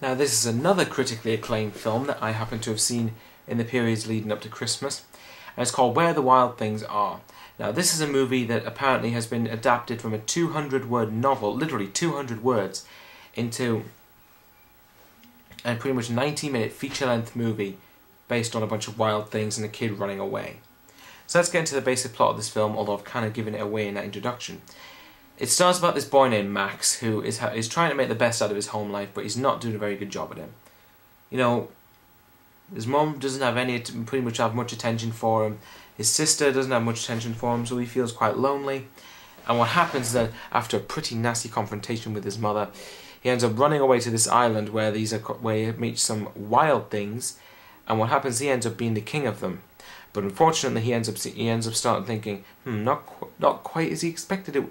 Now this is another critically acclaimed film that I happen to have seen in the periods leading up to Christmas, and it's called Where the Wild Things Are. Now this is a movie that apparently has been adapted from a 200-word novel, literally 200 words, into a pretty much 90-minute feature-length movie based on a bunch of wild things and a kid running away. So let's get into the basic plot of this film, although I've kind of given it away in that introduction. It starts about this boy named Max, who is trying to make the best out of his home life, but he's not doing a very good job at it. You know, his mum doesn't have pretty much have much attention for him. His sister doesn't have much attention for him, so he feels quite lonely. And what happens is that after a pretty nasty confrontation with his mother, he ends up running away to this island where he meets some wild things. And what happens? He ends up being the king of them. But unfortunately, he ends up starting thinking, not quite as he expected it.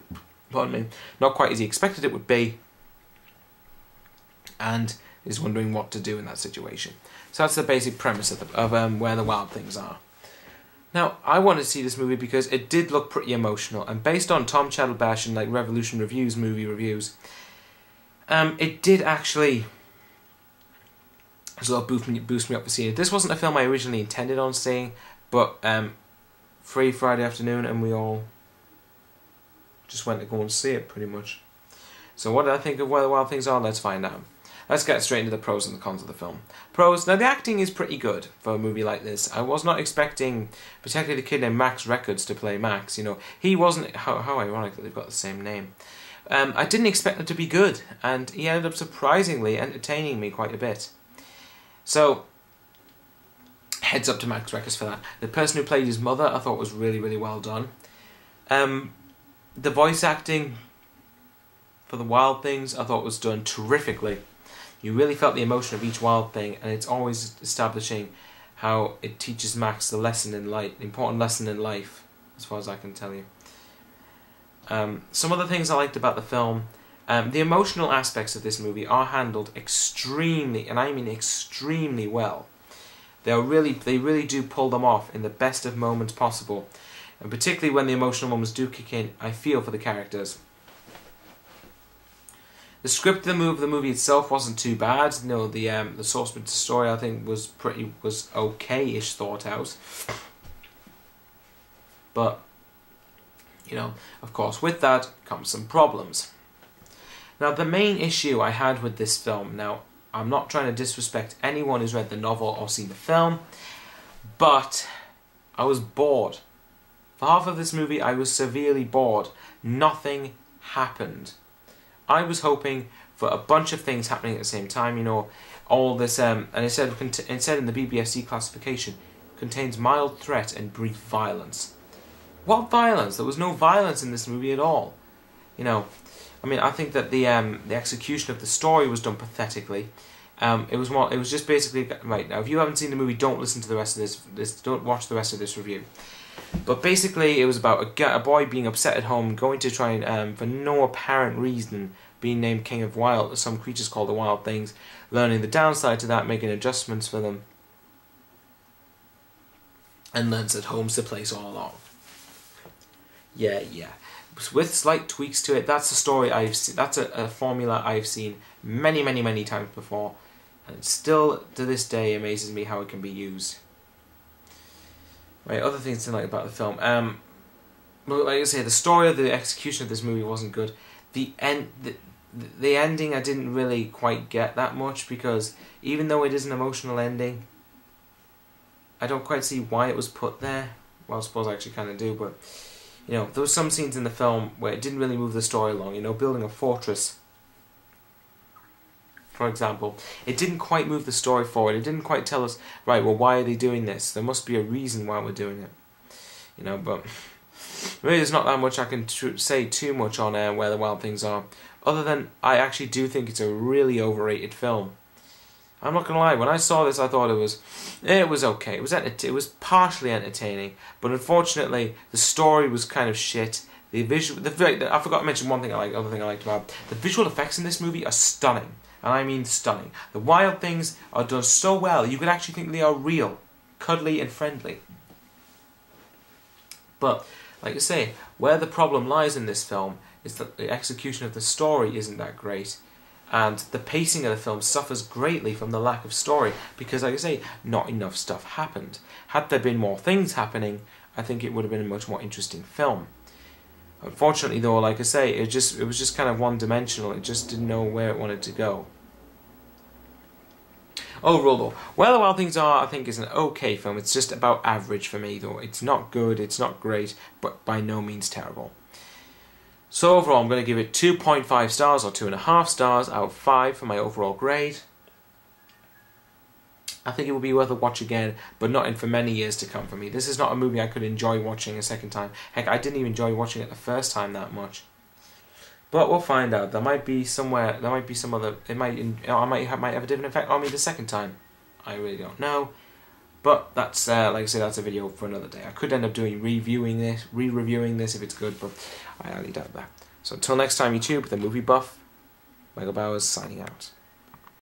Pardon me, not quite as he expected it would be, and is wondering what to do in that situation. So that's the basic premise of Where the Wild Things Are. Now, I wanted to see this movie because it did look pretty emotional, and based on Tom Chattelbash and like Revolution Reviews movie reviews, it did actually sort of boost me up for seeing it. This wasn't a film I originally intended on seeing, but free Friday afternoon, and we all just went to go and see it, pretty much. So what did I think of Where the Wild Things Are? Let's find out. Let's get straight into the pros and the cons of the film. Pros. Now, the acting is pretty good for a movie like this. I was not expecting, particularly the kid named Max Records, to play Max. You know, he wasn't... How ironic that they've got the same name. I didn't expect him to be good, and he ended up surprisingly entertaining me quite a bit. So, heads up to Max Records for that. The person who played his mother, I thought was really, really well done. The voice acting for the wild things I thought was done terrifically. You really felt the emotion of each wild thing, and it's always establishing how it teaches Max the lesson in life, the important lesson in life, as far as I can tell you. Some other things I liked about the film, the emotional aspects of this movie are handled extremely, and I mean extremely well. They really do pull them off in the best of moments possible. And particularly when the emotional moments do kick in, I feel for the characters. The script of the movie itself wasn't too bad. You know, the source of the story I think was okay-ish thought out. But you know, of course, with that comes some problems. Now, the main issue I had with this film. Now, I'm not trying to disrespect anyone who's read the novel or seen the film, but I was bored. For half of this movie, I was severely bored. Nothing happened. I was hoping for a bunch of things happening at the same time, you know, all this, and it said in the BBFC classification, contains mild threat and brief violence. What violence? There was no violence in this movie at all. You know, I mean, I think that the execution of the story was done pathetically. It was just basically, right, now if you haven't seen the movie, don't listen to the rest of this, don't watch the rest of this review. But basically, it was about a boy being upset at home, going to try and, for no apparent reason, being named King of some creatures called the Wild Things, learning the downside to that, making adjustments for them, and learns that home's the place all along. Yeah. With slight tweaks to it, that's a story I've seen. That's a formula I've seen many, many, many times before, and it still to this day amazes me how it can be used. Right, other things to like about the film. Well, like I say, the story of the execution of this movie wasn't good. The ending I didn't really quite get that much, because even though it is an emotional ending, I don't quite see why it was put there. Well, I suppose I actually kind of do, but you know, there were some scenes in the film where it didn't really move the story along. You know, building a fortress, for example, it didn't quite move the story forward. It didn't quite tell us, right, well, why are they doing this? There must be a reason why we're doing it. You know, but really there's not that much I can say too much on Where the Wild Things Are, other than I actually do think it's a really overrated film. I'm not gonna lie, when I saw this I thought it was okay. It was partially entertaining, but unfortunately the story was kind of shit. I forgot to mention one thing other thing I liked about the visual effects in this movie are stunning. And I mean stunning. The wild things are done so well, you could actually think they are real, cuddly and friendly. But, like I say, where the problem lies in this film is that the execution of the story isn't that great. And the pacing of the film suffers greatly from the lack of story because, like I say, not enough stuff happened. Had there been more things happening, I think it would have been a much more interesting film. Unfortunately, though, like I say, it was just kind of one-dimensional. It just didn't know where it wanted to go. Overall, though, Where the Wild Things Are, I think, is an okay film. It's just about average for me, though. It's not good, it's not great, but by no means terrible. So overall, I'm going to give it 2.5 stars or 2.5 stars out of 5 for my overall grade. I think it would be worth a watch again, but not in for many years to come for me. This is not a movie I could enjoy watching a second time. Heck, I didn't even enjoy watching it the first time that much. But we'll find out. There might be somewhere. There might be some other. It might. I might have a different effect on me the second time. I really don't know. But that's like I say, that's a video for another day. I could end up doing re-reviewing this if it's good, but I highly doubt that. So until next time, YouTube, the movie buff, Michael Bowers signing out.